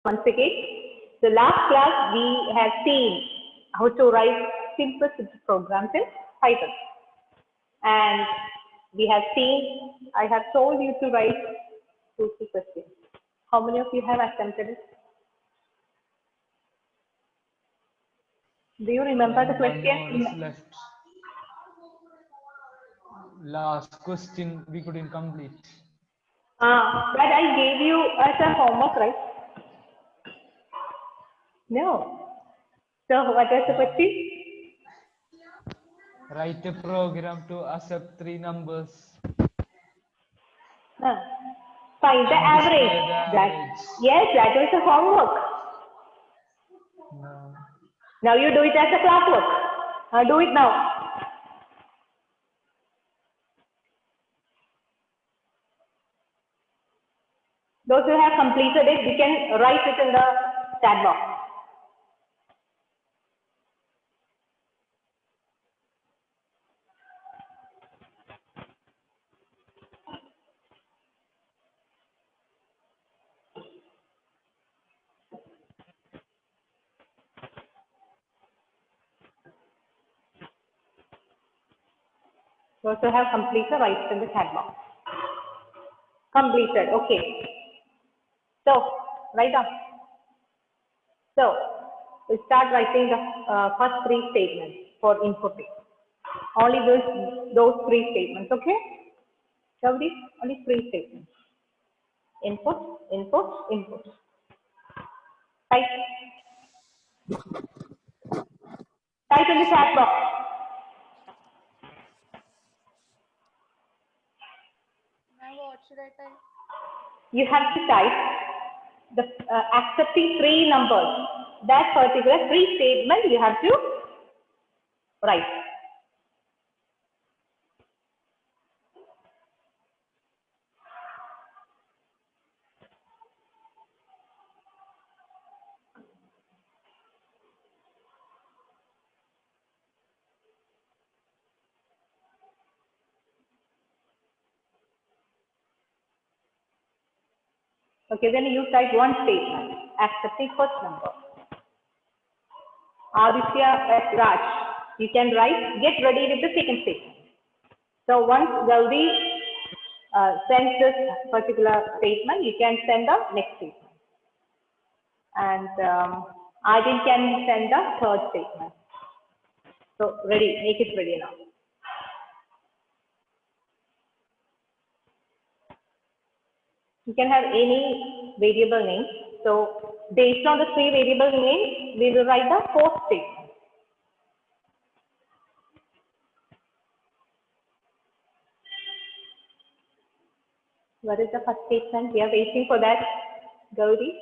once again. The last class we have seen how to write simple programs in Python. And we have seen, I have told you to write 2-3 questions. How many of you have attempted it? Do you remember the question? One more is left. Last question we couldn't complete. That I gave you as a homework, right? No. So what was the question? Write a program to accept 3 numbers. Find the and display average. the average. Yes, that was the homework. No. Now you do it as a classwork. Do it now. Those who have completed it, you can write it in the chat box. Those who have completed, write it in the chat box. Completed, okay. So, write down. So, we start writing the first 3 statements for inputting. Only those 3 statements, okay? So, these only 3 statements. Input, input, input. Type. Type in the chat box. What should I type? You have to type the accepting 3 numbers. That particular 3 statement you have to write. Okay, then you type one statement, accepting first number. Aditya S. Raj, you can write, get ready with the second statement. So once Gaudi sends this particular statement, you can send the next statement. And Adil can send the third statement. So ready, make it ready now. You can have any variable name. So based on the 3 variable names, we will write the 4th statement. What is the first statement? We are waiting for that, Gauri.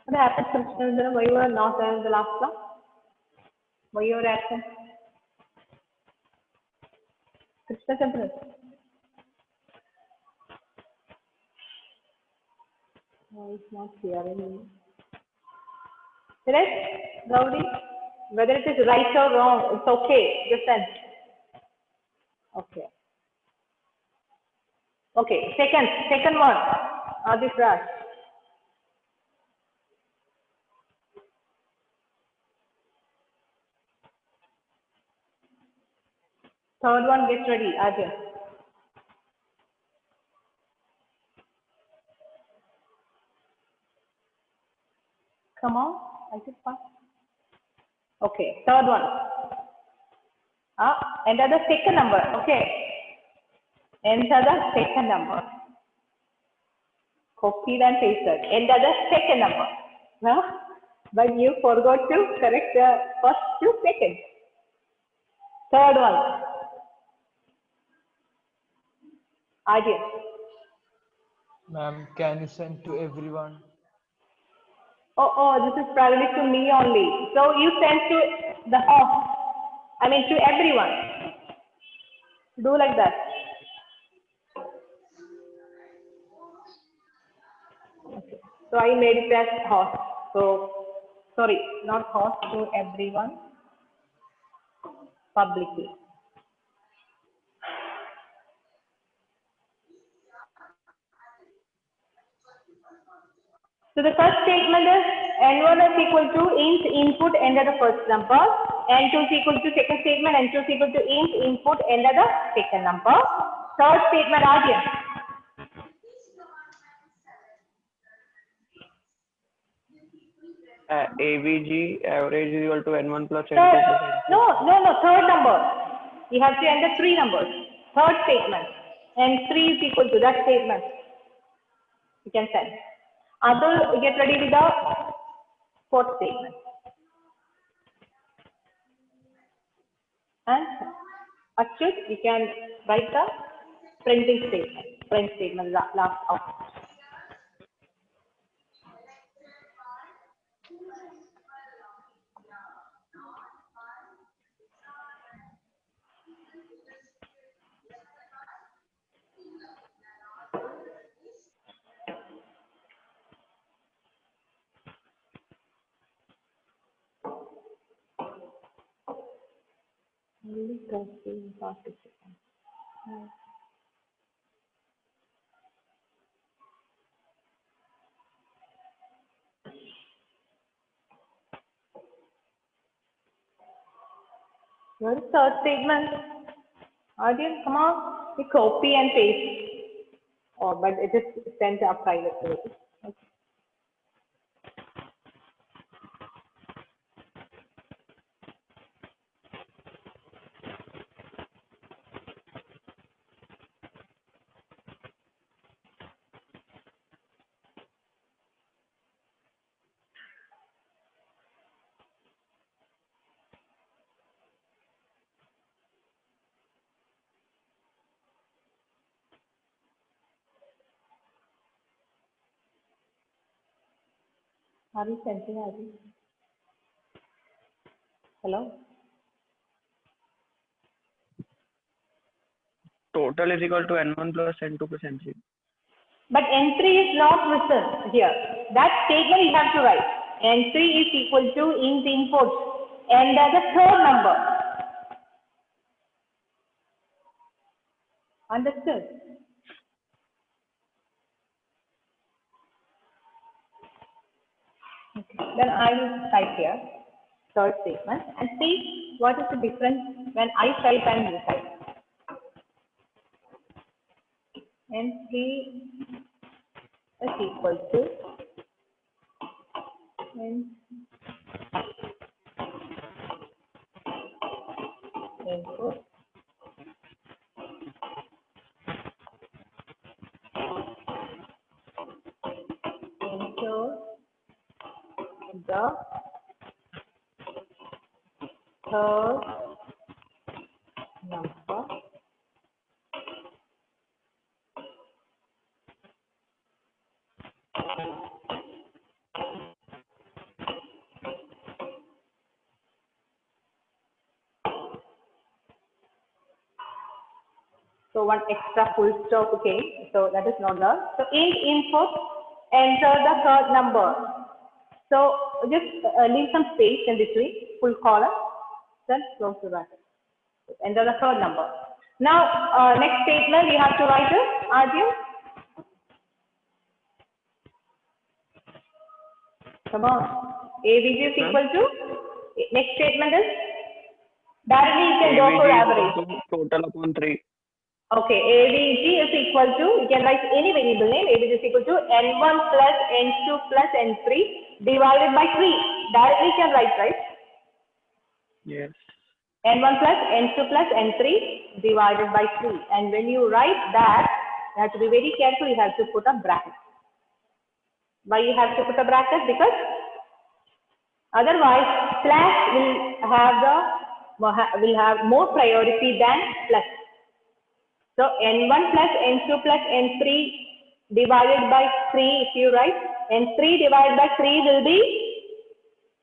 What happened, Krishna? Why you were not there in the last class? Why you were absent? Krishna Chandra. No, it's not hearing. Correct, Gauri? Whether it is right or wrong, it's okay. Just send. Okay. Okay. Second one. Adit Raj. Third one, get ready, Adil. Come on, I just fast. Okay, third one. Enter the second number. Okay. Enter the second number. Copied and pasted. Enter the second number. No? But you forgot to correct the first 2 seconds. Third one. Ajay. Ma'am, can you send to everyone? Oh, this is probably to me only. So you send to the host. I mean to everyone. Do like that. Okay. So I made it as host. So sorry, not host to everyone publicly. So the first statement is n1 is equal to int input enter the first number, n2 is equal to second statement, n2 is equal to int input enter the second number. Third statement again. AVG average is equal to n1 plus n2 Third, plus n3. no, third number. You have to enter three numbers. Third statement. And 3 is equal to that statement. You can send. Atul, get ready with the fourth statement. And Achyut, you can write the printing statement. Print statement last out. Only participants. Where is third statement? Audience, come on. You copy and paste. Oh, but it is sent up privately. Okay. Are you sending Adi? Hello? Total is equal to n1 plus n2 plus n3. But N3 is not written here. That statement you have to write. N3 is equal to int input and the third number. Understood? Okay. Then I will type here third statement and see what is the difference when I type and you type. N3 is equal to input into the third number so one extra full stop, okay, so that is not the, so int input, enter the third number. So just leave some space in between, full column, then close the bracket. Enter the third number. Now, next statement you have to write it, Arjun. Come on. AVG is equal to, next statement is, directly you can go for average. Total upon 3. Okay, AVG is equal to, you can write any variable name, AVG is equal to N1 plus N2 plus N3 divided by 3. Directly you can write, right? Yes. N1 plus N2 plus N3 divided by 3. And when you write that, you have to be very careful, you have to put a bracket. Why you have to put a bracket? Because otherwise slash will have more priority than plus. So N1 plus N2 plus N3 divided by 3, if you write, N3 divided by 3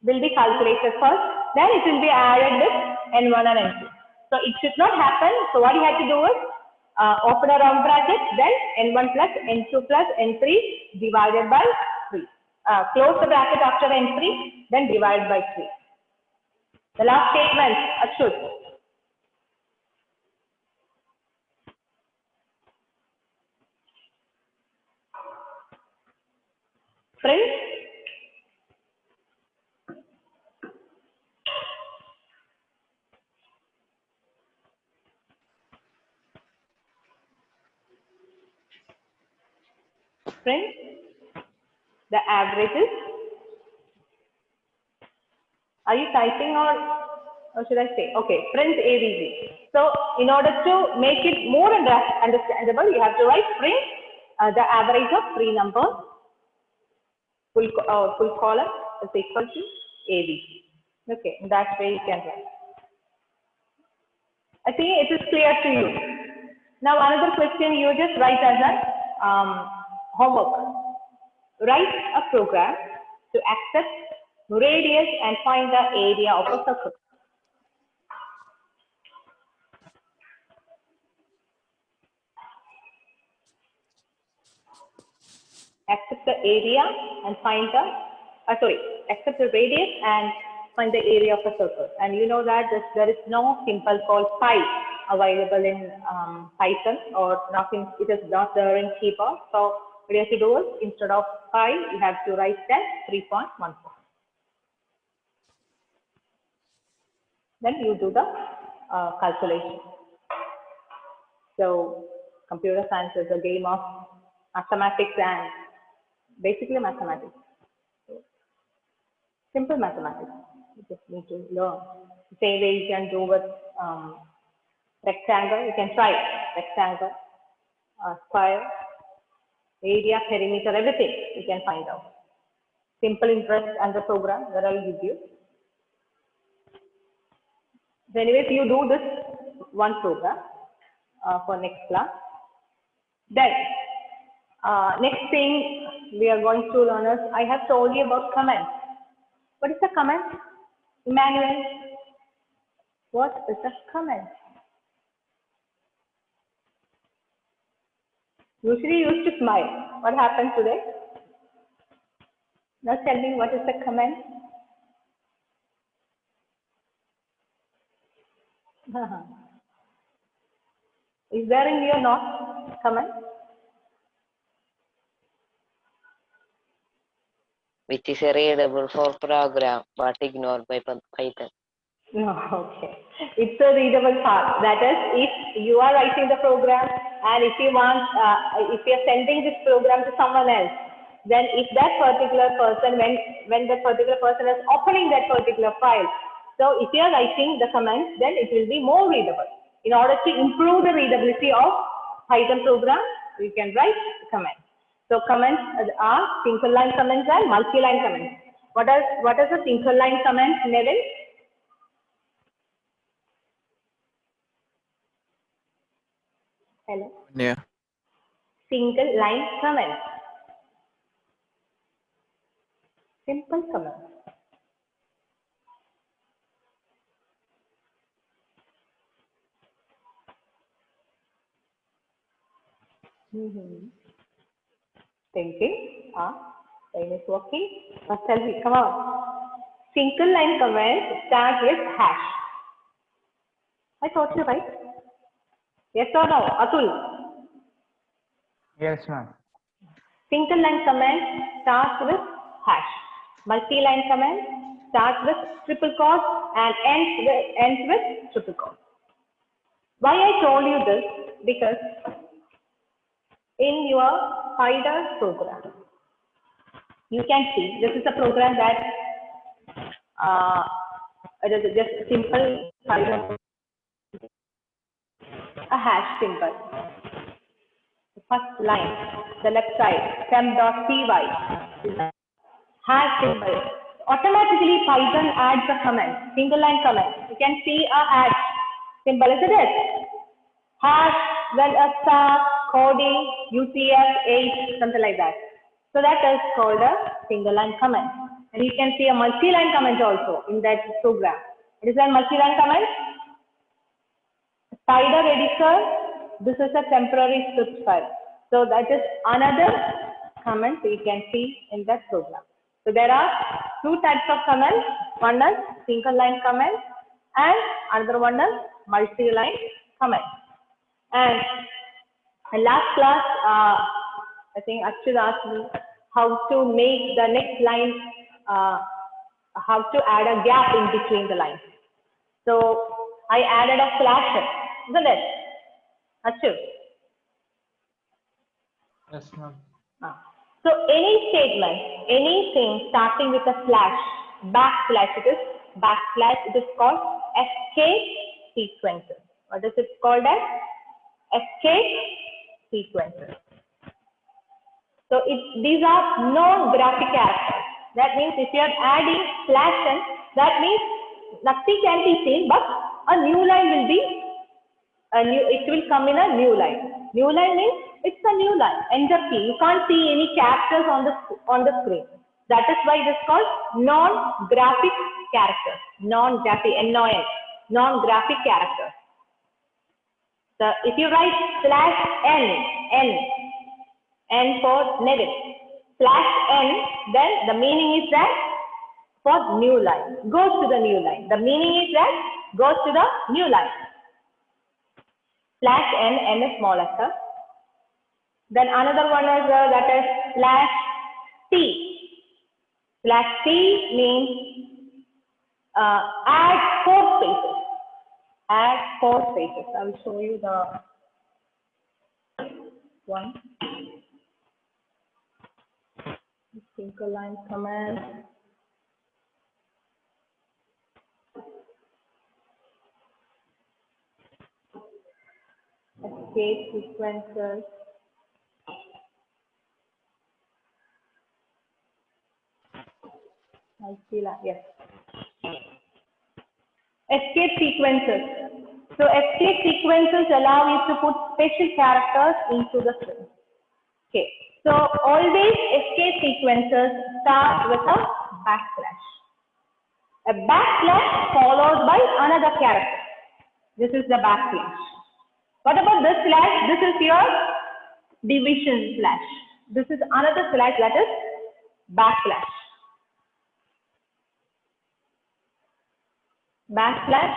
will be calculated first, then it will be added with N1 and N2. So it should not happen. So what you have to do is open a round bracket, then N1 plus N2 plus N3 divided by 3. close the bracket after entry, then divide by 3. The last statement, Achyut. Prince? Prince? The averages? Are you typing or should I say? Okay, Prince AVG. So in order to make it more understandable, you have to write Prince, the average of 3 numbers, full column is equal to AVG. Okay, in that way you can write. I think it is clear to you. Now another question you just write as a homework. Write a program to accept radius and find the area of a circle. Accept the area and find the, accept the radius and find the area of a circle. And you know that there is no symbol called pi available in Python, or nothing, it is not there in keyboard. So what you have to do is, instead of pi, you have to write that 3.14. Then you do the calculation. So computer science is a game of mathematics and basically mathematics. So, simple mathematics. You just need to learn. The same way you can do with rectangle. You can try rectangle, square, area, perimeter, everything you can find out. Simple interest and the program that I will give you. So anyways, you do this one program for next class. Then next thing we are going to learn is, I have told you about comments. What is a comment? Emmanuel, what is a comment? Usually you used to smile. What happened today? Now tell me, what is the comment? Is there in your note comment? Which is a readable for program but ignored by Python. No, okay. It's a readable part. That is, if you are writing the program and if you want, if you are sending this program to someone else, then if that particular person, when that particular person is opening that particular file, so if you are writing the comments, then it will be more readable. In order to improve the readability of Python program, you can write comments. So comments are single line comments and multi-line comments. What is a single line comment, Neville? Hello? Yeah. Single line comment. Simple comment. Thinking, brain is working. First tell me, come on. Single line comments start with hash. I taught you, right? Yes or no, Atul? Yes, ma'am. Single line comment starts with hash. Multi-line comment starts with triple quotes and ends with triple quotes. Why I told you this? Because in your PyDAR program, you can see this is a program that it is just simple PyDAR, a hash symbol. The first line, the left side, sem.py is a hash symbol. Automatically Python adds a comment, single line comment. You can see a hash symbol, isn't it? Hash, then a star, coding, UTF-8, something like that. So that is called a single line comment. And you can see a multi-line comment also in that program. It is a multi-line comment. PyDAR editor, this is a temporary script file. So that is another comment you can see in that program. So there are two types of comments. One is single line comment and another one is multi-line comment. And in last class, I think Akshit asked me how to make the next line, how to add a gap in between the lines. So I added a slash, isn't it? Akshit? Yes, ma'am. So any statement, anything starting with a slash, backslash, it is called escape sequences. What is it called as? Escape sequences. So these are non-graphic characters. That means if you are adding slash n, that means nothing can be seen, but a new line will be, it will come in a new line. New line means it's a new line, enter key. You can't see any characters on the screen. That is why it is called non-graphic characters. Non-graphic, N-O-N, non-graphic characters. So if you write slash N for Nevin, slash N, then the meaning is that for new line, goes to the new line. The meaning is that goes to the new line. Slash N is small letter. Then another one is that is slash T. Slash T means add 4 spaces. Add 4 spaces. I will show you the one. Single line command. Escape sequences. I feel like, yes. Escape sequences. So escape sequences allow you to put special characters into the string. Okay. So always escape sequences start with a backslash. A backslash followed by another character. This is the backslash. What about this slash? This is your division slash. This is another slash, that is backslash. Backslash.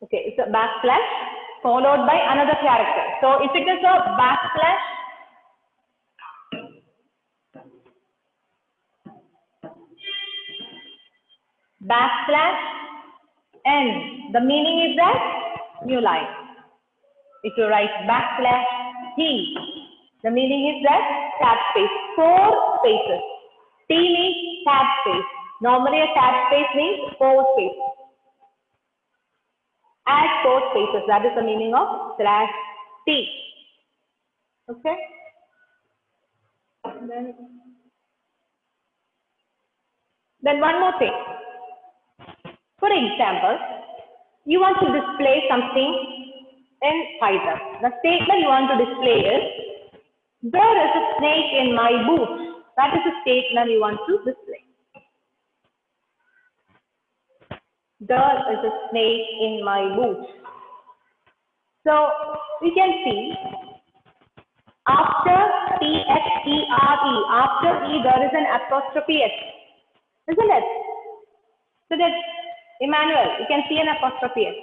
Okay, it's a backslash followed by another character. So if it is a backslash, N, the meaning is that new line. If you write backslash T, the meaning is that tab space, 4 spaces. T means tab space. Normally a tab space means 4 spaces. Add 4 spaces, that is the meaning of slash T. Okay? Then one more thing. For example, you want to display something in Python. The statement you want to display is, there is a snake in my boot. That is the statement you want to display. There is a snake in my boot. So we can see after T-H-E-R-E, after E there is an apostrophe S, isn't it? So that Emmanuel, you can see an apostrophe S.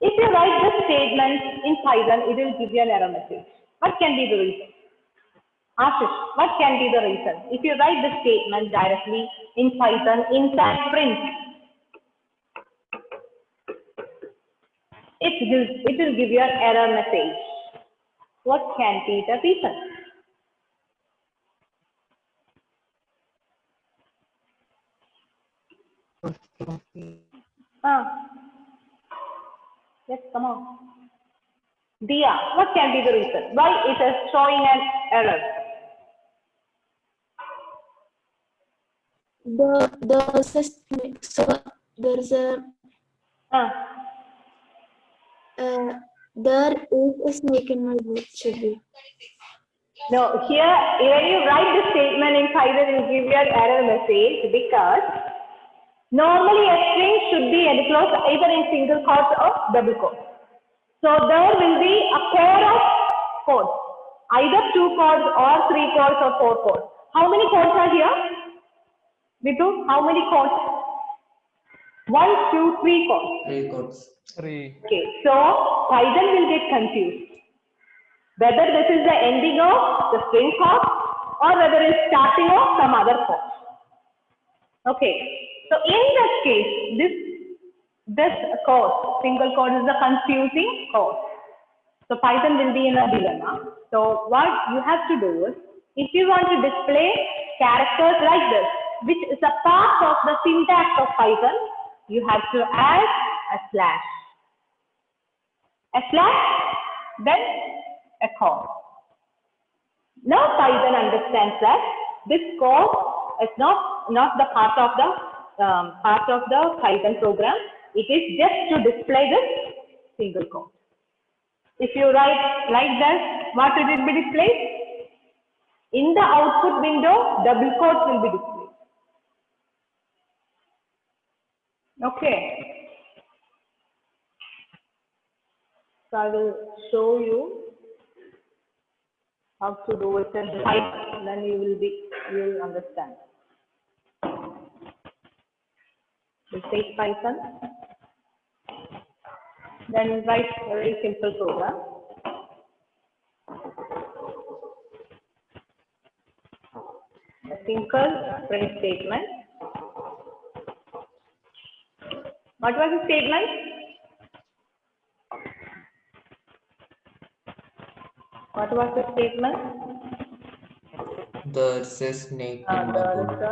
If you write this statement in Python, it will give you an error message. What can be the reason? Ashish, what can be the reason? If you write this statement directly in Python inside print, it will give you an error message. What can be the reason? Yes, come on. Dia, what can be the reason? Why it is showing an error? There is a snake in my boot, should be. No, here when you write the statement in Python, it will give you an error message because Normally, a string should be enclosed either in single quotes or double quotes. So there will be a pair of quotes, either 2 quotes or 3 quotes or 4 quotes. How many quotes are here? Vitu, how many quotes? 1, 2, 3 quotes. 3 quotes. 3. Okay, so Python will get confused whether this is the ending of the string quote or whether it's starting of some other quote. Okay, so in that case, this quote, single quote is a confusing quote. So Python will be in a dilemma. So what you have to do is, if you want to display characters like this, which is a part of the syntax of Python, you have to add a slash. A slash, then a code. Now Python understands that this code is not the part of the Python program. It is just to display this single code. If you write like that, what will it be displayed? In the output window, double quotes will be displayed. Okay. So I will show you how to do it in Python, then you will understand. We'll take Python, then write a very simple program. A simple print statement. What was the statement? What was the statement? There's a snake in my There boot. is a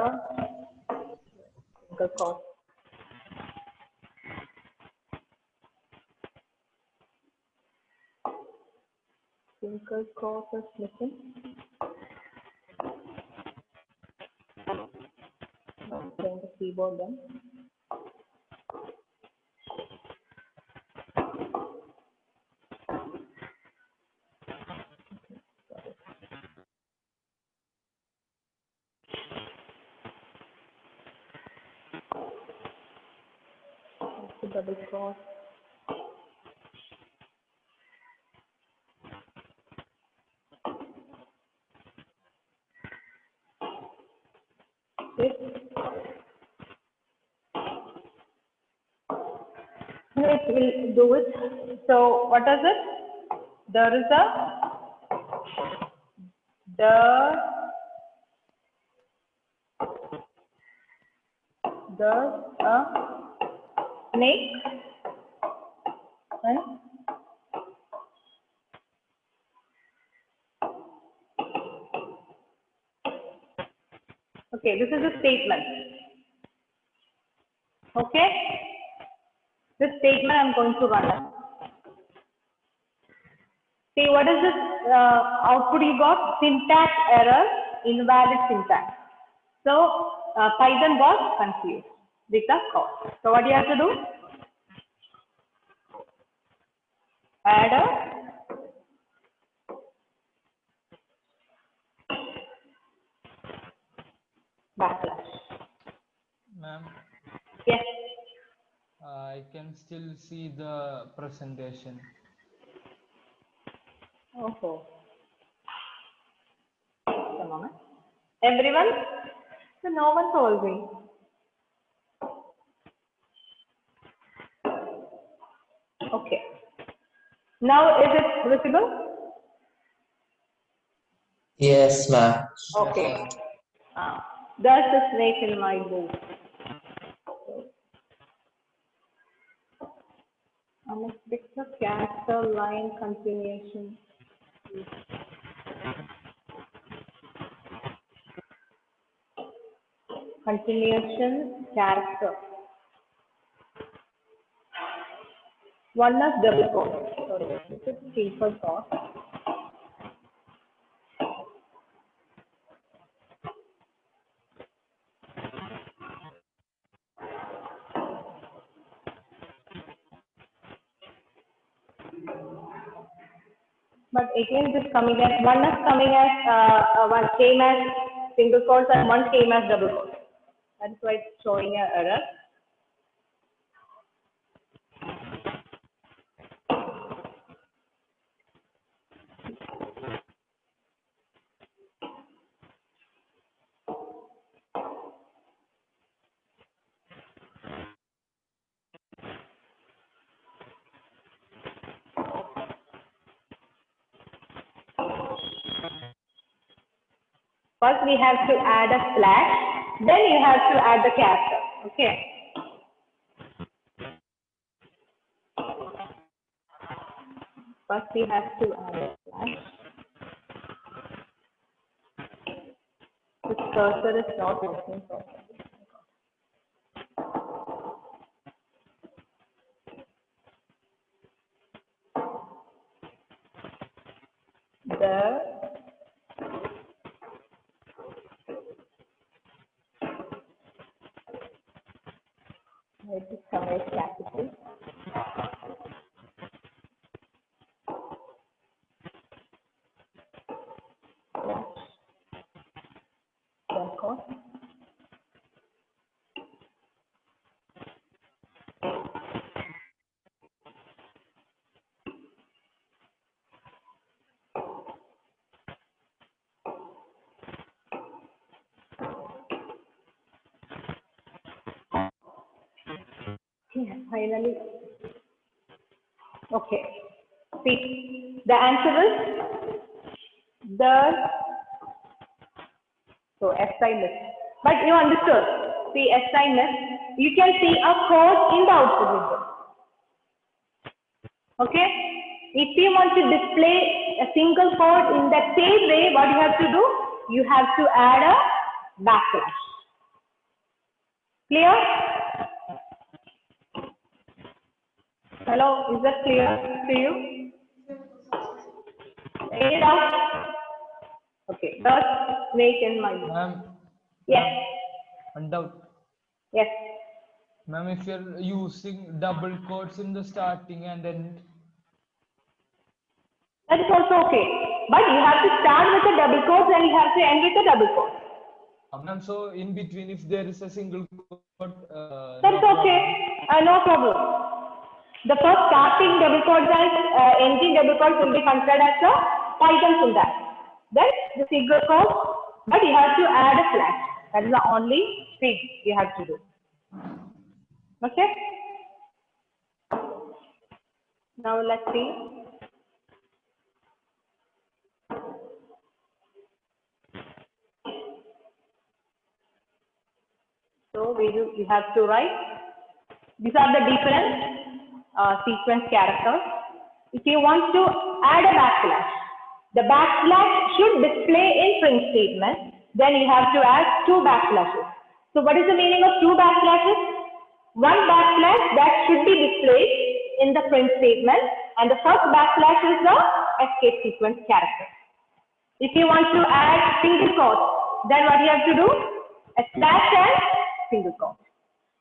single quote. Single quote is missing. Playing the keyboard then. Double quote. This. It will do it. So what is it? There is a snake and okay, this is a statement. Okay, this statement I'm going to run it. See, what is this output you got? Syntax error, invalid syntax. So Python was confused with the code. So what do you have to do? Add a backslash. Ma'am, Yes. I can still see the presentation. Oh. Just a moment. Everyone? So no one told me. Okay. Now is it visible? Yes, ma'am. Okay. There's the snake in my boot. I must fix the character line continuation. Continuation character. One is double quote. Sorry, this is simple quote. But again, this coming as one is coming as one came as single quotes and one came as double quotes. That's why it's showing an error. First we have to add a slash, then you have to add the character. Okay. First we have to add a slash. This cursor is not working properly. Let me summarize capital. Finally, okay. See, the answer is the, so SI list. But you understood, see SI list, you can see a code in the output window. Okay. If you want to display a single code in that same way, what you have to do? You have to add a backslash. Clear? Hello, is that clear to you? Any doubt? Okay, just make in mind. Ma'am, Yes, one doubt. yes. Ma'am, if you're using double quotes in the starting and end, That is also okay. But you have to start with the double quotes and you have to end with the double quotes. ma'am, so in between, if there is a single quote, That's okay. No problem. The first starting double quotes and ending double quotes will be considered as the Python syntax. Then the single quote, but you have to add a slash. That is the only thing you have to do. Okay. Now let's see. So we have to write. These are the different sequence characters. If you want to add a backslash, the backslash should display in print statement. Then you have to add 2 backslashes. So what is the meaning of 2 backslashes? One backslash that should be displayed in the print statement, and the first backslash is the escape sequence character. If you want to add single quote, then what you have to do? A slash and single quote.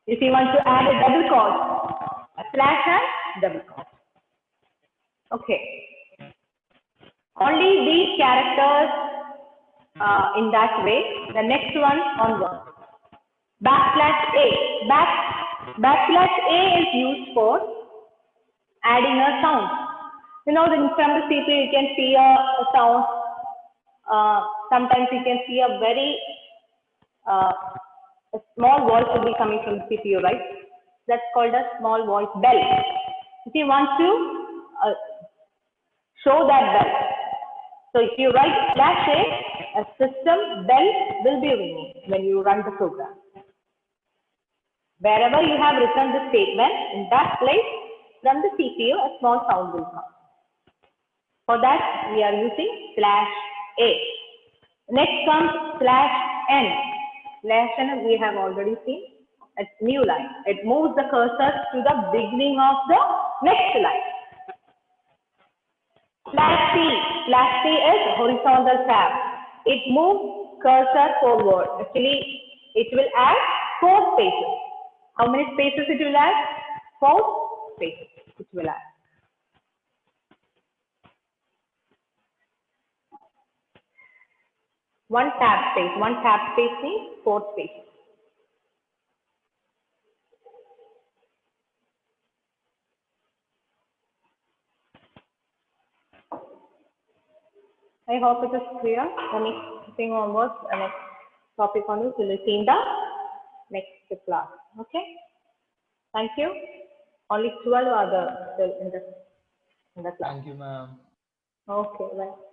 If you want to add a double quote, a slash and double quote. Okay. Only these characters in that way. The next one onward. Backslash A. Backslash A is used for adding a sound. You know, from the CPU you can see a sound. Sometimes you can see a very a small voice will be coming from the CPU, right? That's called a small voice bell. If you want to show that bell, so if you write slash A system bell will be ringing when you run the program. Wherever you have written the statement, in that place, from the CPU, a small sound will come. For that, we are using slash A. Next comes slash N. Slash N we have already seen. A new line. It moves the cursor to the beginning of the next line. Slash T is horizontal tab. It moves cursor forward. Actually, it will add 4 spaces. How many spaces it will add? 4 spaces it will add. One tab space means 4 spaces. I hope it is clear. The next thing onwards, the next topic on this will be in the next class. Okay. Thank you. Only 12 are still in the class. thank you, ma'am. Okay. Bye.